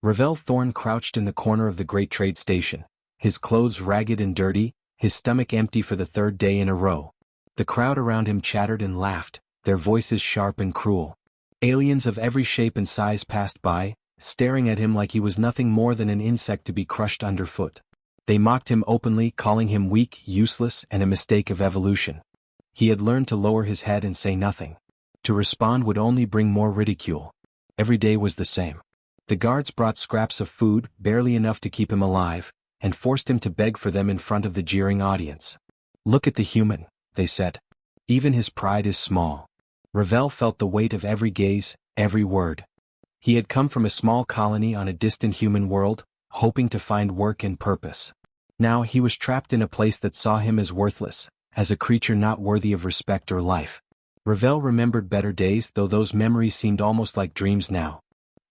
Ravel Thorn crouched in the corner of the great trade station, his clothes ragged and dirty, his stomach empty for the third day in a row. The crowd around him chattered and laughed, their voices sharp and cruel. Aliens of every shape and size passed by, staring at him like he was nothing more than an insect to be crushed underfoot. They mocked him openly, calling him weak, useless, and a mistake of evolution. He had learned to lower his head and say nothing. To respond would only bring more ridicule. Every day was the same. The guards brought scraps of food, barely enough to keep him alive, and forced him to beg for them in front of the jeering audience. "Look at the human," they said. "Even his pride is small." Ravel felt the weight of every gaze, every word. He had come from a small colony on a distant human world, hoping to find work and purpose. Now he was trapped in a place that saw him as worthless, as a creature not worthy of respect or life. Ravel remembered better days, though those memories seemed almost like dreams now.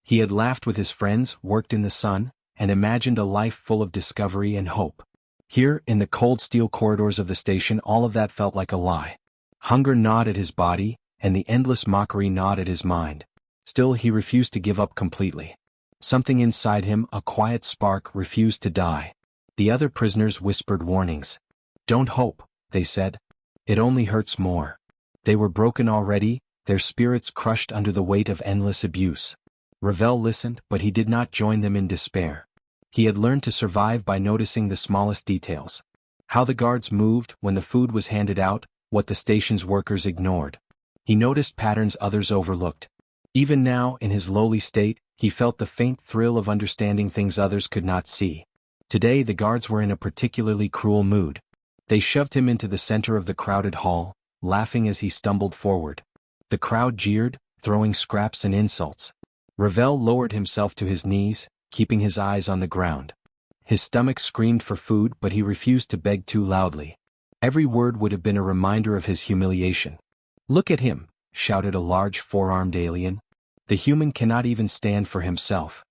He had laughed with his friends, worked in the sun, and imagined a life full of discovery and hope. Here, in the cold steel corridors of the station, all of that felt like a lie. Hunger gnawed at his body, and the endless mockery gnawed at his mind. Still, he refused to give up completely. Something inside him, a quiet spark, refused to die. The other prisoners whispered warnings. "Don't hope," they said. "It only hurts more." They were broken already, their spirits crushed under the weight of endless abuse. Ravel listened, but he did not join them in despair. He had learned to survive by noticing the smallest details. How the guards moved when the food was handed out, what the station's workers ignored. He noticed patterns others overlooked. Even now, in his lowly state, he felt the faint thrill of understanding things others could not see. Today the guards were in a particularly cruel mood. They shoved him into the center of the crowded hall, laughing as he stumbled forward. The crowd jeered, throwing scraps and insults. Ravel lowered himself to his knees, keeping his eyes on the ground. His stomach screamed for food, but he refused to beg too loudly. Every word would have been a reminder of his humiliation. "Look at him," shouted a large four-armed alien. "The human cannot even stand for himself."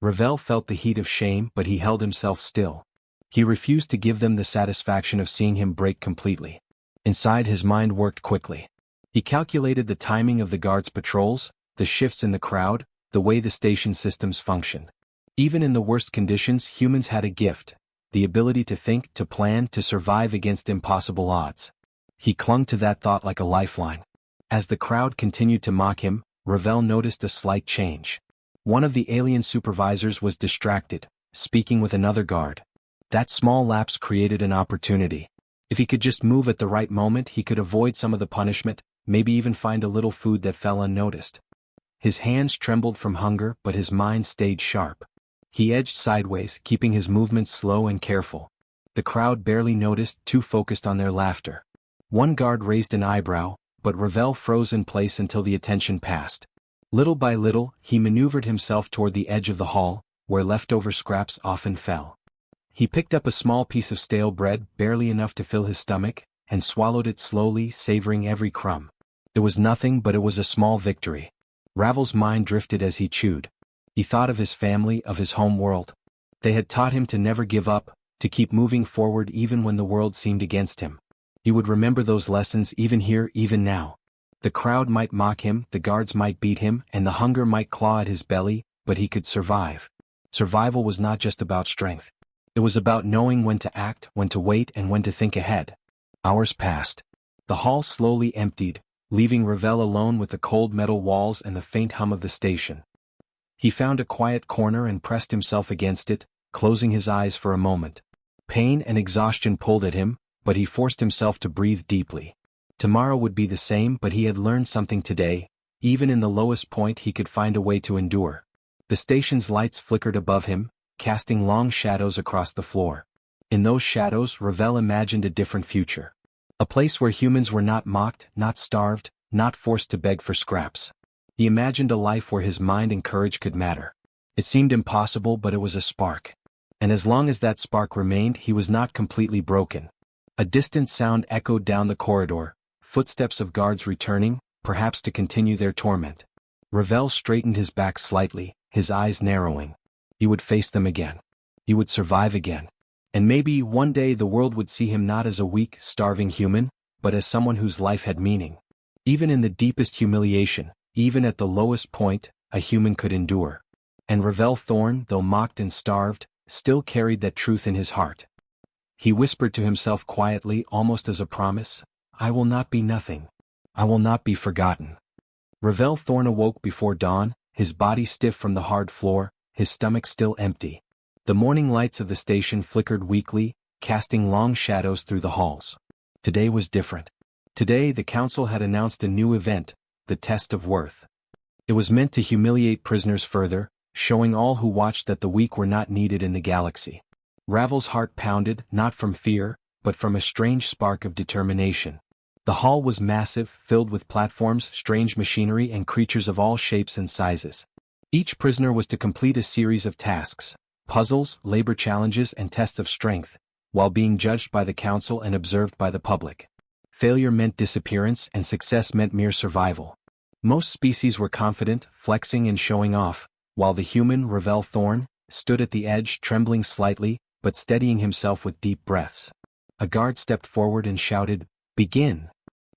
Ravel felt the heat of shame, but he held himself still. He refused to give them the satisfaction of seeing him break completely. Inside, his mind worked quickly. He calculated the timing of the guards' patrols, the shifts in the crowd, the way the station systems functioned. Even in the worst conditions, humans had a gift, the ability to think, to plan, to survive against impossible odds. He clung to that thought like a lifeline. As the crowd continued to mock him, Ravel noticed a slight change. One of the alien supervisors was distracted, speaking with another guard. That small lapse created an opportunity. If he could just move at the right moment, he could avoid some of the punishment, maybe even find a little food that fell unnoticed. His hands trembled from hunger, but his mind stayed sharp. He edged sideways, keeping his movements slow and careful. The crowd barely noticed, too focused on their laughter. One guard raised an eyebrow, but Ravel froze in place until the attention passed. Little by little, he maneuvered himself toward the edge of the hall, where leftover scraps often fell. He picked up a small piece of stale bread, barely enough to fill his stomach, and swallowed it slowly, savoring every crumb. It was nothing, but it was a small victory. Ravel's mind drifted as he chewed. He thought of his family, of his home world. They had taught him to never give up, to keep moving forward even when the world seemed against him. He would remember those lessons even here, even now. The crowd might mock him, the guards might beat him, and the hunger might claw at his belly, but he could survive. Survival was not just about strength. It was about knowing when to act, when to wait, and when to think ahead. Hours passed. The hall slowly emptied, leaving Ravel alone with the cold metal walls and the faint hum of the station. He found a quiet corner and pressed himself against it, closing his eyes for a moment. Pain and exhaustion pulled at him, but he forced himself to breathe deeply. Tomorrow would be the same, but he had learned something today. Even in the lowest point, he could find a way to endure. The station's lights flickered above him, casting long shadows across the floor. In those shadows, Ravel imagined a different future. A place where humans were not mocked, not starved, not forced to beg for scraps. He imagined a life where his mind and courage could matter. It seemed impossible, but it was a spark. And as long as that spark remained, he was not completely broken. A distant sound echoed down the corridor, footsteps of guards returning, perhaps to continue their torment. Ravel straightened his back slightly, his eyes narrowing. He would face them again. He would survive again. And maybe one day the world would see him not as a weak, starving human, but as someone whose life had meaning. Even in the deepest humiliation, even at the lowest point, a human could endure. And Ravel Thorn, though mocked and starved, still carried that truth in his heart. He whispered to himself quietly, almost as a promise, "I will not be nothing. I will not be forgotten." Ravel Thorn awoke before dawn, his body stiff from the hard floor, his stomach still empty. The morning lights of the station flickered weakly, casting long shadows through the halls. Today was different. Today the council had announced a new event, the test of worth. It was meant to humiliate prisoners further, showing all who watched that the weak were not needed in the galaxy. Ravel's heart pounded, not from fear, but from a strange spark of determination. The hall was massive, filled with platforms, strange machinery and creatures of all shapes and sizes. Each prisoner was to complete a series of tasks, puzzles, labor challenges and tests of strength, while being judged by the council and observed by the public. Failure meant disappearance and success meant mere survival. Most species were confident, flexing and showing off, while the human, Ravel Thorn, stood at the edge, trembling slightly, but steadying himself with deep breaths. A guard stepped forward and shouted, "Begin!"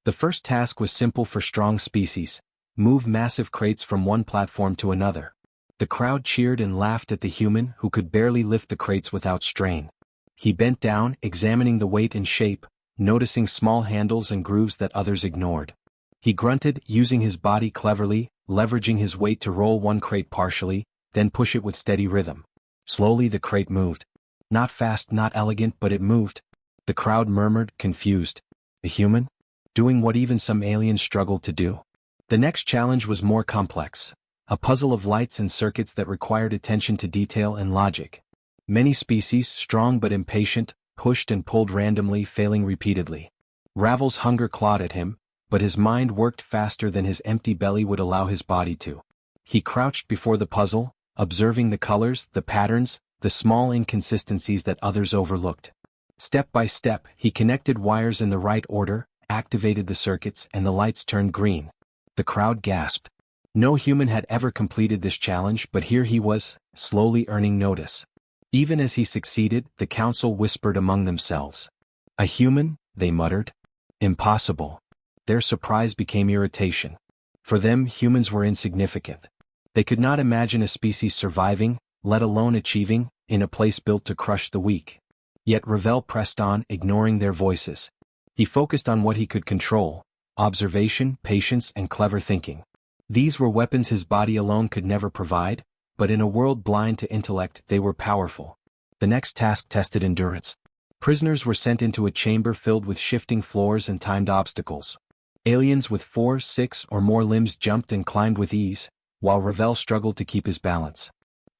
The first task was simple for strong species: move massive crates from one platform to another. The crowd cheered and laughed at the human who could barely lift the crates without strain. He bent down, examining the weight and shape, noticing small handles and grooves that others ignored. He grunted, using his body cleverly, leveraging his weight to roll one crate partially, then push it with steady rhythm. Slowly the crate moved. Not fast, not elegant, but it moved. The crowd murmured, confused. A human? Doing what even some aliens struggled to do. The next challenge was more complex. A puzzle of lights and circuits that required attention to detail and logic. Many species, strong but impatient, pushed and pulled randomly, failing repeatedly. Ravel's hunger clawed at him, but his mind worked faster than his empty belly would allow his body to. He crouched before the puzzle, observing the colors, the patterns, the small inconsistencies that others overlooked. Step by step, he connected wires in the right order, activated the circuits, and the lights turned green. The crowd gasped. No human had ever completed this challenge, but here he was, slowly earning notice. Even as he succeeded, the council whispered among themselves. "A human?" they muttered. "Impossible." Their surprise became irritation. For them, humans were insignificant. They could not imagine a species surviving, let alone achieving, in a place built to crush the weak. Yet Ravel pressed on, ignoring their voices. He focused on what he could control: observation, patience, and clever thinking. These were weapons his body alone could never provide, but in a world blind to intellect, they were powerful. The next task tested endurance. Prisoners were sent into a chamber filled with shifting floors and timed obstacles. Aliens with 4, 6, or more limbs jumped and climbed with ease, while Ravel struggled to keep his balance.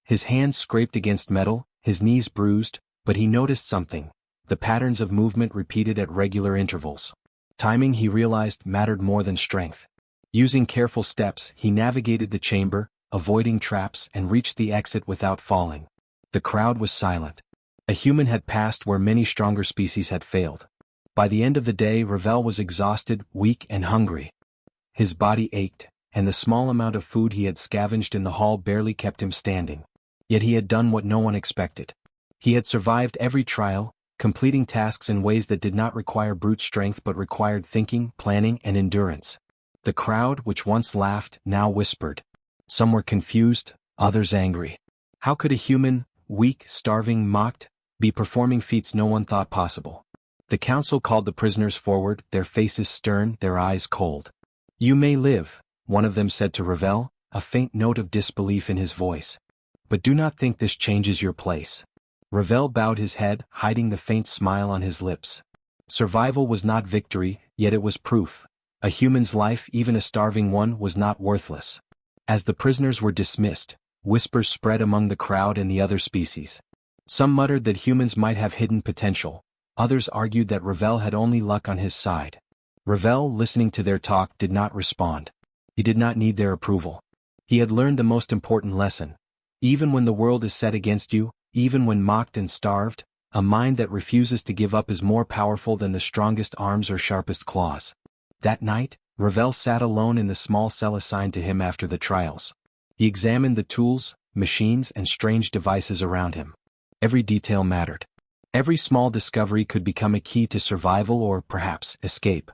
His hands scraped against metal, his knees bruised, but he noticed something: the patterns of movement repeated at regular intervals. Timing, he realized, mattered more than strength. Using careful steps, he navigated the chamber, avoiding traps, and reached the exit without falling. The crowd was silent. A human had passed where many stronger species had failed. By the end of the day, Ravel was exhausted, weak, and hungry. His body ached, and the small amount of food he had scavenged in the hall barely kept him standing. Yet he had done what no one expected. He had survived every trial, completing tasks in ways that did not require brute strength but required thinking, planning, and endurance. The crowd, which once laughed, now whispered. Some were confused, others angry. How could a human, weak, starving, mocked, be performing feats no one thought possible? The council called the prisoners forward, their faces stern, their eyes cold. "You may live," one of them said to Ravel, a faint note of disbelief in his voice. "But do not think this changes your place." Ravel bowed his head, hiding the faint smile on his lips. Survival was not victory, yet it was proof. A human's life, even a starving one, was not worthless. As the prisoners were dismissed, whispers spread among the crowd and the other species. Some muttered that humans might have hidden potential. Others argued that Ravel had only luck on his side. Ravel, listening to their talk, did not respond. He did not need their approval. He had learned the most important lesson. Even when the world is set against you, even when mocked and starved, a mind that refuses to give up is more powerful than the strongest arms or sharpest claws. That night, Ravel sat alone in the small cell assigned to him after the trials. He examined the tools, machines, and strange devices around him. Every detail mattered. Every small discovery could become a key to survival or, perhaps, escape.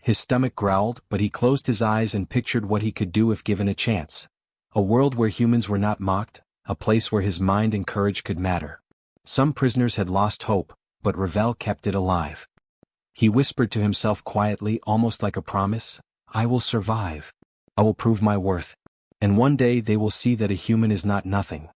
His stomach growled, but he closed his eyes and pictured what he could do if given a chance. A world where humans were not mocked, a place where his mind and courage could matter. Some prisoners had lost hope, but Ravel kept it alive. He whispered to himself quietly, almost like a promise, "I will survive. I will prove my worth. And one day they will see that a human is not nothing."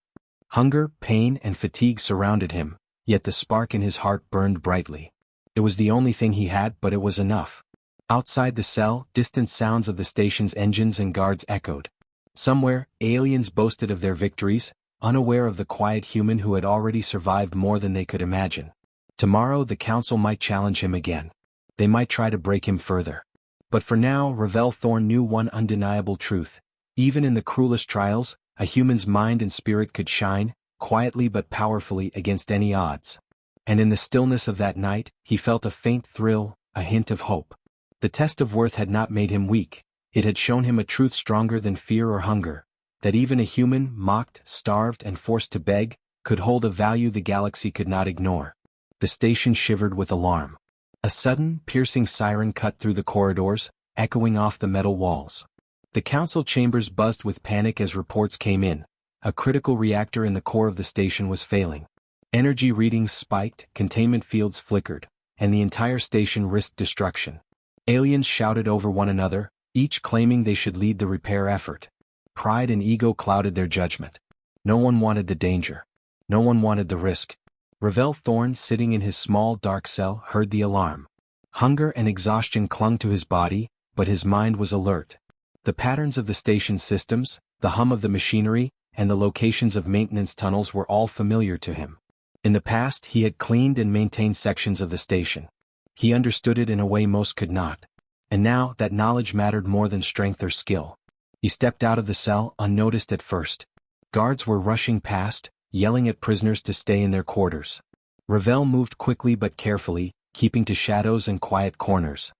Hunger, pain, and fatigue surrounded him, yet the spark in his heart burned brightly. It was the only thing he had, but it was enough. Outside the cell, distant sounds of the station's engines and guards echoed. Somewhere, aliens boasted of their victories, unaware of the quiet human who had already survived more than they could imagine. Tomorrow the council might challenge him again. They might try to break him further. But for now, Ravel Thorn knew one undeniable truth. Even in the cruelest trials, a human's mind and spirit could shine, quietly but powerfully against any odds. And in the stillness of that night, he felt a faint thrill, a hint of hope. The test of worth had not made him weak. It had shown him a truth stronger than fear or hunger, that even a human, mocked, starved, and forced to beg, could hold a value the galaxy could not ignore. The station shivered with alarm. A sudden, piercing siren cut through the corridors, echoing off the metal walls. The council chambers buzzed with panic as reports came in. A critical reactor in the core of the station was failing. Energy readings spiked, containment fields flickered, and the entire station risked destruction. Aliens shouted over one another, each claiming they should lead the repair effort. Pride and ego clouded their judgment. No one wanted the danger. No one wanted the risk. Ravel Thorn, sitting in his small dark cell, heard the alarm. Hunger and exhaustion clung to his body, but his mind was alert. The patterns of the station's systems, the hum of the machinery, and the locations of maintenance tunnels were all familiar to him. In the past, he had cleaned and maintained sections of the station. He understood it in a way most could not. And now, that knowledge mattered more than strength or skill. He stepped out of the cell, unnoticed at first. Guards were rushing past, yelling at prisoners to stay in their quarters. Ravel moved quickly but carefully, keeping to shadows and quiet corners.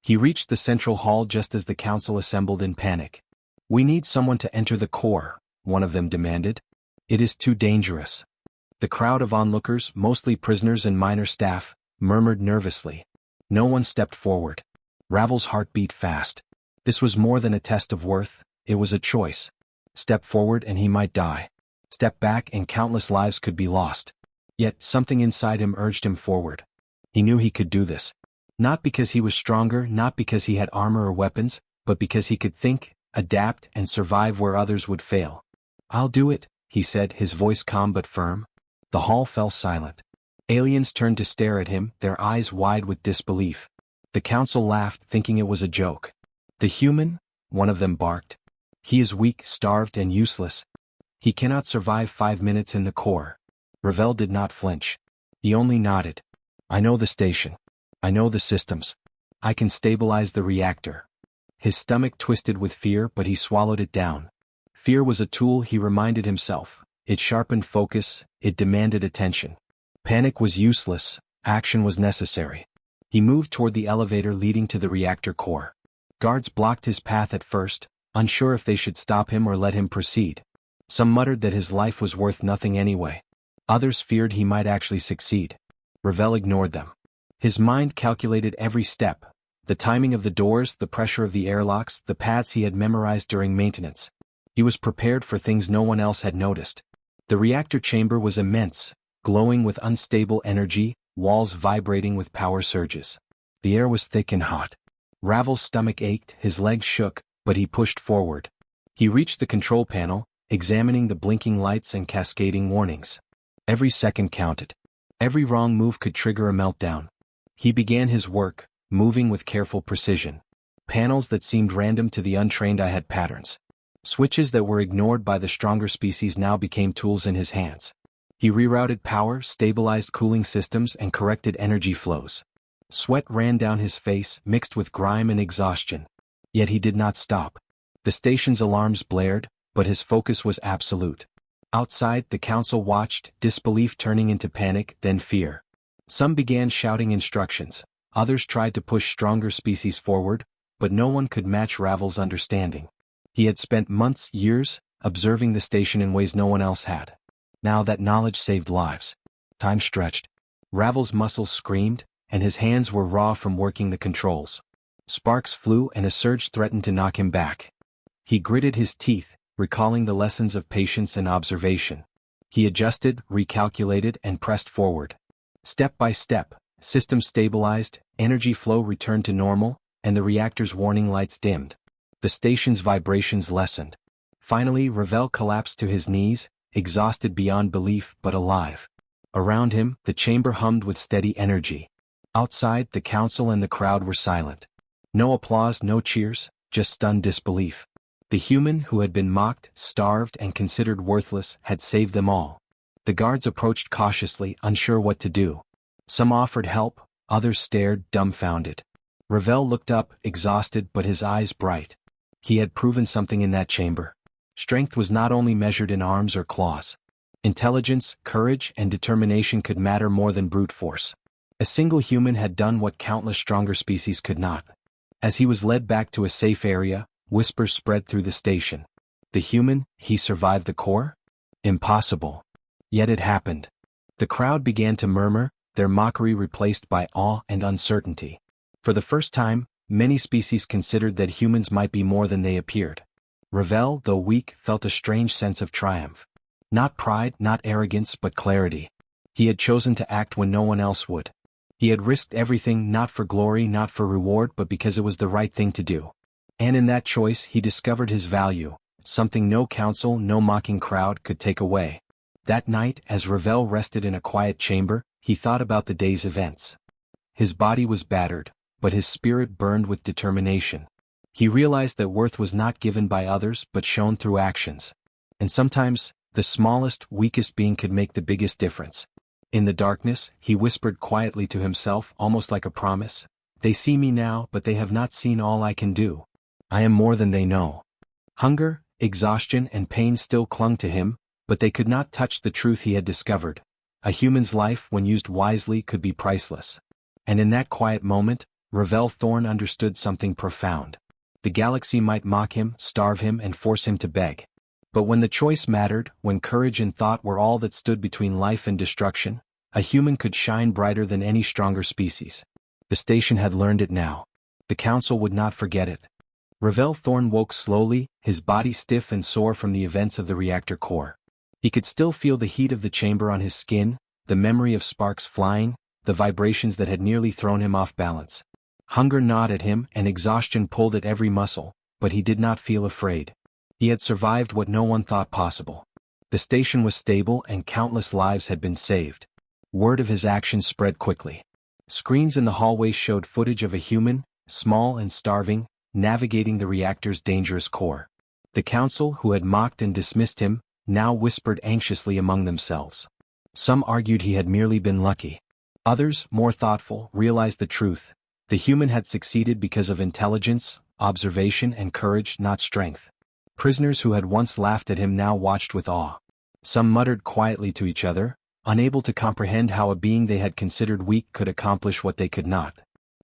He reached the central hall just as the council assembled in panic. "We need someone to enter the core," one of them demanded. "It is too dangerous." The crowd of onlookers, mostly prisoners and minor staff, murmured nervously. No one stepped forward. Ravel's heart beat fast. This was more than a test of worth, it was a choice. Step forward and he might die. Step back and countless lives could be lost. Yet something inside him urged him forward. He knew he could do this. Not because he was stronger, not because he had armor or weapons, but because he could think, adapt, and survive where others would fail. "I'll do it," he said, his voice calm but firm. The hall fell silent. Aliens turned to stare at him, their eyes wide with disbelief. The council laughed, thinking it was a joke. "The human?" one of them barked. "He is weak, starved, and useless. He cannot survive 5 minutes in the core." Ravel did not flinch. He only nodded. "I know the station. I know the systems. I can stabilize the reactor." His stomach twisted with fear, but he swallowed it down. Fear was a tool, he reminded himself. It sharpened focus, it demanded attention. Panic was useless, action was necessary. He moved toward the elevator leading to the reactor core. Guards blocked his path at first, unsure if they should stop him or let him proceed. Some muttered that his life was worth nothing anyway. Others feared he might actually succeed. Ravel ignored them. His mind calculated every step, the timing of the doors, the pressure of the airlocks, the paths he had memorized during maintenance. He was prepared for things no one else had noticed. The reactor chamber was immense, glowing with unstable energy, walls vibrating with power surges. The air was thick and hot. Ravel's stomach ached, his legs shook, but he pushed forward. He reached the control panel, examining the blinking lights and cascading warnings. Every second counted. Every wrong move could trigger a meltdown. He began his work, moving with careful precision. Panels that seemed random to the untrained eye had patterns. Switches that were ignored by the stronger species now became tools in his hands. He rerouted power, stabilized cooling systems, and corrected energy flows. Sweat ran down his face, mixed with grime and exhaustion. Yet he did not stop. The station's alarms blared, but his focus was absolute. Outside, the council watched, disbelief turning into panic, then fear. Some began shouting instructions, others tried to push stronger species forward, but no one could match Ravel's understanding. He had spent months, years, observing the station in ways no one else had. Now that knowledge saved lives. Time stretched. Ravel's muscles screamed, and his hands were raw from working the controls. Sparks flew and a surge threatened to knock him back. He gritted his teeth, recalling the lessons of patience and observation. He adjusted, recalculated, and pressed forward. Step by step, systems stabilized, energy flow returned to normal, and the reactor's warning lights dimmed. The station's vibrations lessened. Finally, Ravel collapsed to his knees, exhausted beyond belief but alive. Around him, the chamber hummed with steady energy. Outside, the council and the crowd were silent. No applause, no cheers, just stunned disbelief. The human who had been mocked, starved, and considered worthless had saved them all. The guards approached cautiously, unsure what to do. Some offered help, others stared, dumbfounded. Ravel looked up, exhausted but his eyes bright. He had proven something in that chamber. Strength was not only measured in arms or claws. Intelligence, courage, and determination could matter more than brute force. A single human had done what countless stronger species could not. As he was led back to a safe area, whispers spread through the station. The human, he survived the core? Impossible. Yet it happened. The crowd began to murmur, their mockery replaced by awe and uncertainty. For the first time, many species considered that humans might be more than they appeared. Ravel, though weak, felt a strange sense of triumph. Not pride, not arrogance, but clarity. He had chosen to act when no one else would. He had risked everything, not for glory, not for reward, but because it was the right thing to do. And in that choice he discovered his value, something no council, no mocking crowd could take away. That night, as Ravel rested in a quiet chamber, he thought about the day's events. His body was battered, but his spirit burned with determination. He realized that worth was not given by others but shown through actions. And sometimes, the smallest, weakest being could make the biggest difference. In the darkness, he whispered quietly to himself, almost like a promise. They see me now, but they have not seen all I can do. I am more than they know. Hunger, exhaustion, and pain still clung to him, but they could not touch the truth he had discovered. A human's life, when used wisely, could be priceless. And in that quiet moment, Ravel Thorn understood something profound. The galaxy might mock him, starve him, and force him to beg. But when the choice mattered, when courage and thought were all that stood between life and destruction, a human could shine brighter than any stronger species. The station had learned it now. The council would not forget it. Ravel Thorn woke slowly, his body stiff and sore from the events of the reactor core. He could still feel the heat of the chamber on his skin, the memory of sparks flying, the vibrations that had nearly thrown him off balance. Hunger gnawed at him and exhaustion pulled at every muscle, but he did not feel afraid. He had survived what no one thought possible. The station was stable and countless lives had been saved. Word of his actions spread quickly. Screens in the hallways showed footage of a human, small and starving, navigating the reactor's dangerous core. The council, who had mocked and dismissed him, now whispered anxiously among themselves. Some argued he had merely been lucky. Others, more thoughtful, realized the truth. The human had succeeded because of intelligence, observation, and courage, not strength. Prisoners who had once laughed at him now watched with awe. Some muttered quietly to each other, unable to comprehend how a being they had considered weak could accomplish what they could not.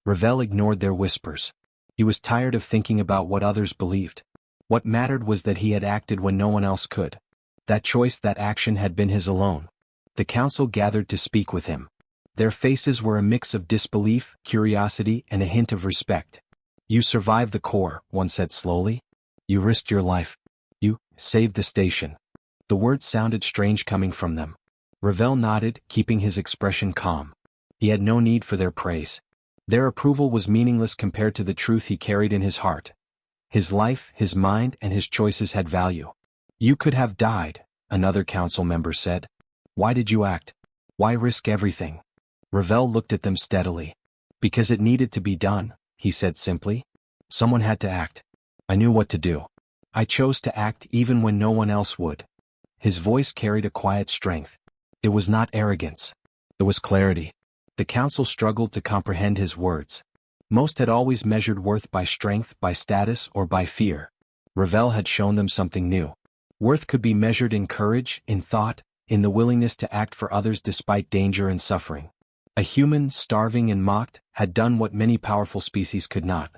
Ravel ignored their whispers. He was tired of thinking about what others believed. What mattered was that he had acted when no one else could. That choice, that action had been his alone. The council gathered to speak with him. Their faces were a mix of disbelief, curiosity, and a hint of respect. You survived the core, one said slowly. You risked your life. You saved the station. The words sounded strange coming from them. Ravel nodded, keeping his expression calm. He had no need for their praise. Their approval was meaningless compared to the truth he carried in his heart. His life, his mind, and his choices had value. You could have died, another council member said. Why did you act? Why risk everything? Ravel looked at them steadily. Because it needed to be done, he said simply. Someone had to act. I knew what to do. I chose to act even when no one else would. His voice carried a quiet strength. It was not arrogance. It was clarity. The council struggled to comprehend his words. Most had always measured worth by strength, by status, or by fear. Ravel had shown them something new. Worth could be measured in courage, in thought, in the willingness to act for others despite danger and suffering. A human, starving and mocked, had done what many powerful species could not.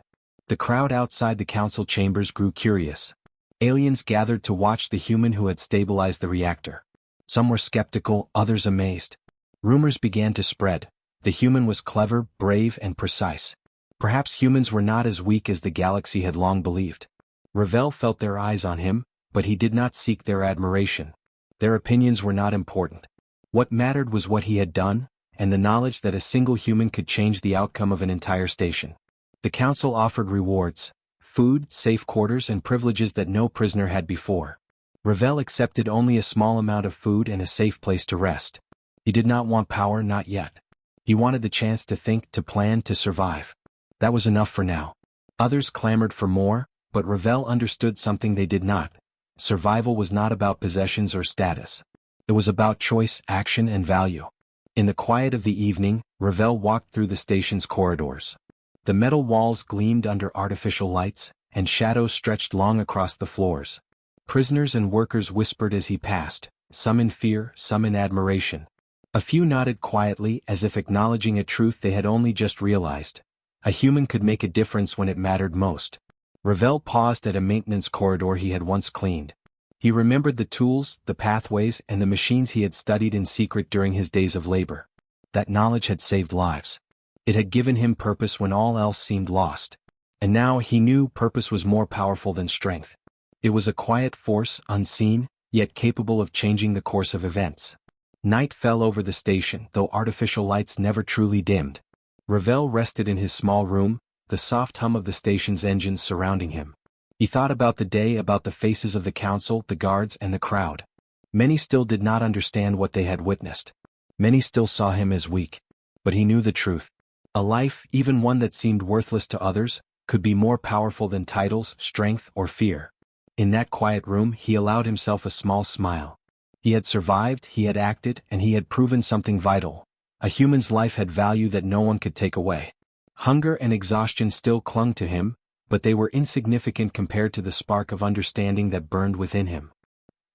The crowd outside the council chambers grew curious. Aliens gathered to watch the human who had stabilized the reactor. Some were skeptical, others amazed. Rumors began to spread. The human was clever, brave, and precise. Perhaps humans were not as weak as the galaxy had long believed. Ravel felt their eyes on him, but he did not seek their admiration. Their opinions were not important. What mattered was what he had done, and the knowledge that a single human could change the outcome of an entire station. The council offered rewards, food, safe quarters and privileges that no prisoner had before. Ravel accepted only a small amount of food and a safe place to rest. He did not want power, not yet. He wanted the chance to think, to plan, to survive. That was enough for now. Others clamored for more, but Ravel understood something they did not. Survival was not about possessions or status. It was about choice, action and value. In the quiet of the evening, Ravel walked through the station's corridors. The metal walls gleamed under artificial lights, and shadows stretched long across the floors. Prisoners and workers whispered as he passed, some in fear, some in admiration. A few nodded quietly as if acknowledging a truth they had only just realized. A human could make a difference when it mattered most. Ravel paused at a maintenance corridor he had once cleaned. He remembered the tools, the pathways, and the machines he had studied in secret during his days of labor. That knowledge had saved lives. It had given him purpose when all else seemed lost. And now he knew purpose was more powerful than strength. It was a quiet force, unseen, yet capable of changing the course of events. Night fell over the station, though artificial lights never truly dimmed. Ravel rested in his small room, the soft hum of the station's engines surrounding him. He thought about the day, about the faces of the council, the guards, and the crowd. Many still did not understand what they had witnessed. Many still saw him as weak. But he knew the truth. A life, even one that seemed worthless to others, could be more powerful than titles, strength, or fear. In that quiet room, he allowed himself a small smile. He had survived, he had acted, and he had proven something vital. A human's life had value that no one could take away. Hunger and exhaustion still clung to him, but they were insignificant compared to the spark of understanding that burned within him.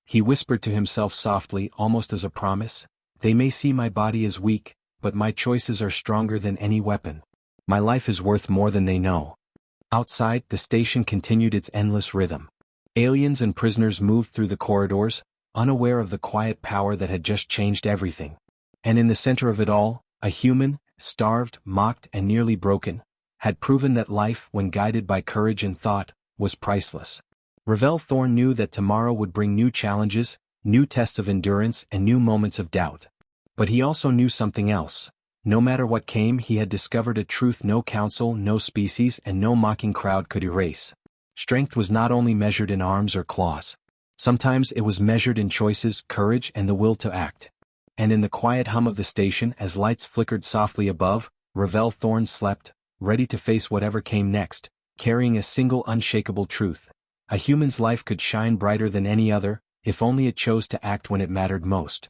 He whispered to himself softly, almost as a promise, "They may see my body as weak, but my choices are stronger than any weapon. My life is worth more than they know." Outside, the station continued its endless rhythm. Aliens and prisoners moved through the corridors, unaware of the quiet power that had just changed everything. And in the center of it all, a human, starved, mocked, and nearly broken, had proven that life, when guided by courage and thought, was priceless. Ravel Thorn knew that tomorrow would bring new challenges, new tests of endurance, and new moments of doubt. But he also knew something else. No matter what came, he had discovered a truth no council, no species, and no mocking crowd could erase. Strength was not only measured in arms or claws. Sometimes it was measured in choices, courage, and the will to act. And in the quiet hum of the station, as lights flickered softly above, Ravel Thorn slept, ready to face whatever came next, carrying a single unshakable truth. A human's life could shine brighter than any other, if only it chose to act when it mattered most.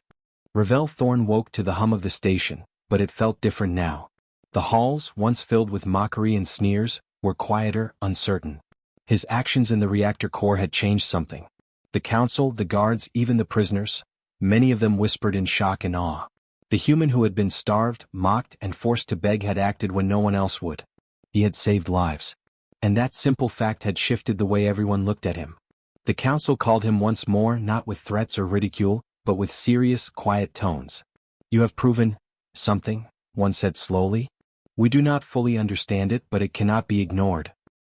Ravel Thorn woke to the hum of the station, but it felt different now. The halls, once filled with mockery and sneers, were quieter, uncertain. His actions in the reactor core had changed something. The council, the guards, even the prisoners, many of them whispered in shock and awe. The human who had been starved, mocked, and forced to beg had acted when no one else would. He had saved lives. And that simple fact had shifted the way everyone looked at him. The council called him once more, not with threats or ridicule, but with serious, quiet tones. "You have proven something," one said slowly. "We do not fully understand it, but it cannot be ignored.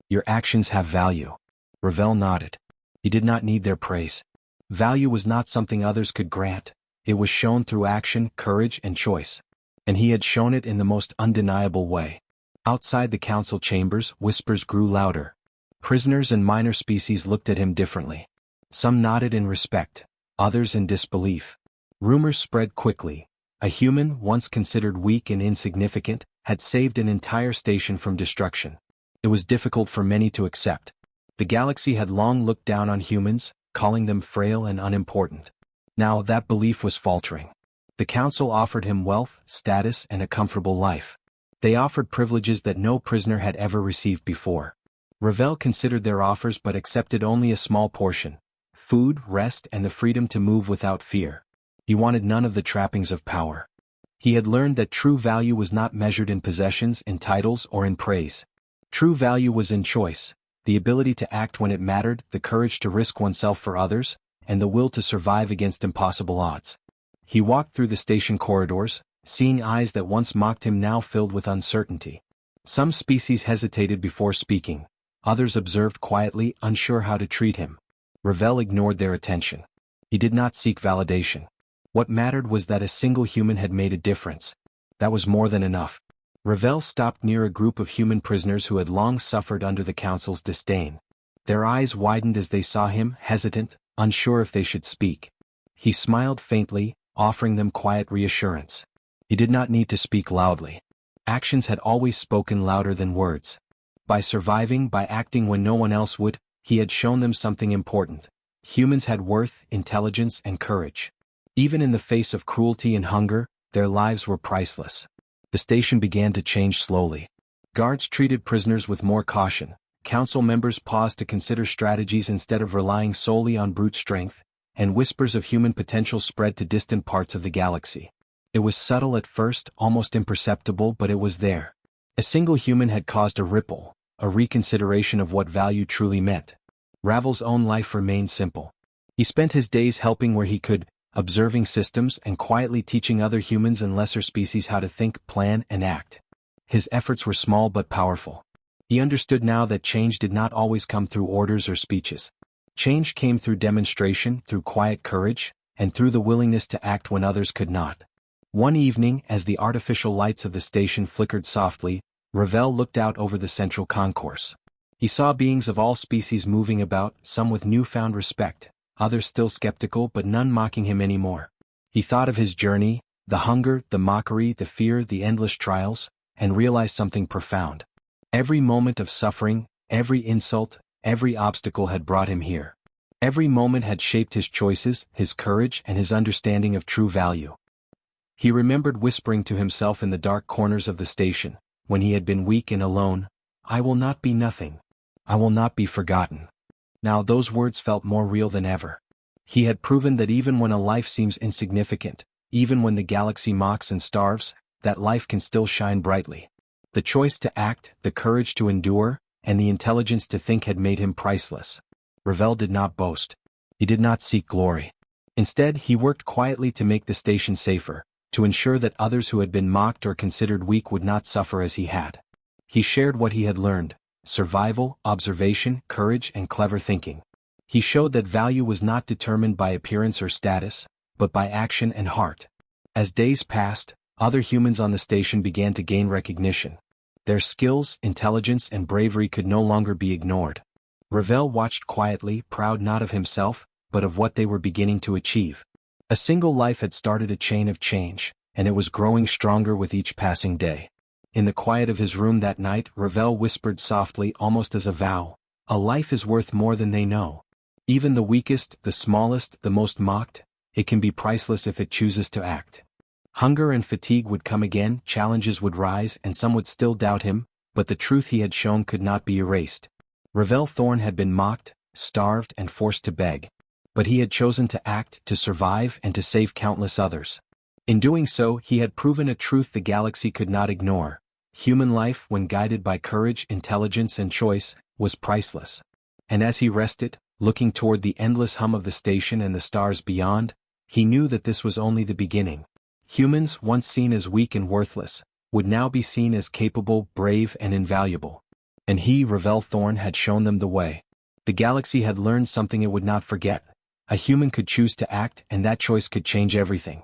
Your actions have value." Ravel nodded. He did not need their praise. Value was not something others could grant. It was shown through action, courage, and choice. And he had shown it in the most undeniable way. Outside the council chambers, whispers grew louder. Prisoners and minor species looked at him differently. Some nodded in respect, others in disbelief. Rumors spread quickly. A human, once considered weak and insignificant, had saved an entire station from destruction. It was difficult for many to accept. The galaxy had long looked down on humans, calling them frail and unimportant. Now that belief was faltering. The council offered him wealth, status, and a comfortable life. They offered privileges that no prisoner had ever received before. Ravel considered their offers but accepted only a small portion: food, rest, and the freedom to move without fear. He wanted none of the trappings of power. He had learned that true value was not measured in possessions, in titles, or in praise. True value was in choice, the ability to act when it mattered, the courage to risk oneself for others, and the will to survive against impossible odds. He walked through the station corridors, seeing eyes that once mocked him now filled with uncertainty. Some species hesitated before speaking. Others observed quietly, unsure how to treat him. Ravel ignored their attention. He did not seek validation. What mattered was that a single human had made a difference. That was more than enough. Ravel stopped near a group of human prisoners who had long suffered under the council's disdain. Their eyes widened as they saw him, hesitant, unsure if they should speak. He smiled faintly, offering them quiet reassurance. He did not need to speak loudly. Actions had always spoken louder than words. By surviving, by acting when no one else would, he had shown them something important. Humans had worth, intelligence, and courage. Even in the face of cruelty and hunger, their lives were priceless. The station began to change slowly. Guards treated prisoners with more caution. Council members paused to consider strategies instead of relying solely on brute strength, and whispers of human potential spread to distant parts of the galaxy. It was subtle at first, almost imperceptible, but it was there. A single human had caused a ripple, a reconsideration of what value truly meant. Ravel's own life remained simple. He spent his days helping where he could, observing systems and quietly teaching other humans and lesser species how to think, plan, and act. His efforts were small but powerful. He understood now that change did not always come through orders or speeches. Change came through demonstration, through quiet courage, and through the willingness to act when others could not. One evening, as the artificial lights of the station flickered softly, Ravel looked out over the central concourse. He saw beings of all species moving about, some with newfound respect, others still skeptical but none mocking him anymore. He thought of his journey, the hunger, the mockery, the fear, the endless trials, and realized something profound. Every moment of suffering, every insult, every obstacle had brought him here. Every moment had shaped his choices, his courage, and his understanding of true value. He remembered whispering to himself in the dark corners of the station, when he had been weak and alone, "I will not be nothing. I will not be forgotten." Now those words felt more real than ever. He had proven that even when a life seems insignificant, even when the galaxy mocks and starves, that life can still shine brightly. The choice to act, the courage to endure, and the intelligence to think had made him priceless. Ravel did not boast. He did not seek glory. Instead, he worked quietly to make the station safer, to ensure that others who had been mocked or considered weak would not suffer as he had. He shared what he had learned: survival, observation, courage, and clever thinking. He showed that value was not determined by appearance or status, but by action and heart. As days passed, other humans on the station began to gain recognition. Their skills, intelligence, and bravery could no longer be ignored. Ravel watched quietly, proud not of himself, but of what they were beginning to achieve. A single life had started a chain of change, and it was growing stronger with each passing day. In the quiet of his room that night, Ravel whispered softly, almost as a vow, "A life is worth more than they know. Even the weakest, the smallest, the most mocked, it can be priceless if it chooses to act." Hunger and fatigue would come again, challenges would rise, and some would still doubt him, but the truth he had shown could not be erased. Ravel Thorn had been mocked, starved, and forced to beg. But he had chosen to act, to survive, and to save countless others. In doing so, he had proven a truth the galaxy could not ignore. Human life, when guided by courage, intelligence, and choice, was priceless. And as he rested, looking toward the endless hum of the station and the stars beyond, he knew that this was only the beginning. Humans, once seen as weak and worthless, would now be seen as capable, brave, and invaluable. And he, Ravel Thorn, had shown them the way. The galaxy had learned something it would not forget. A human could choose to act, and that choice could change everything.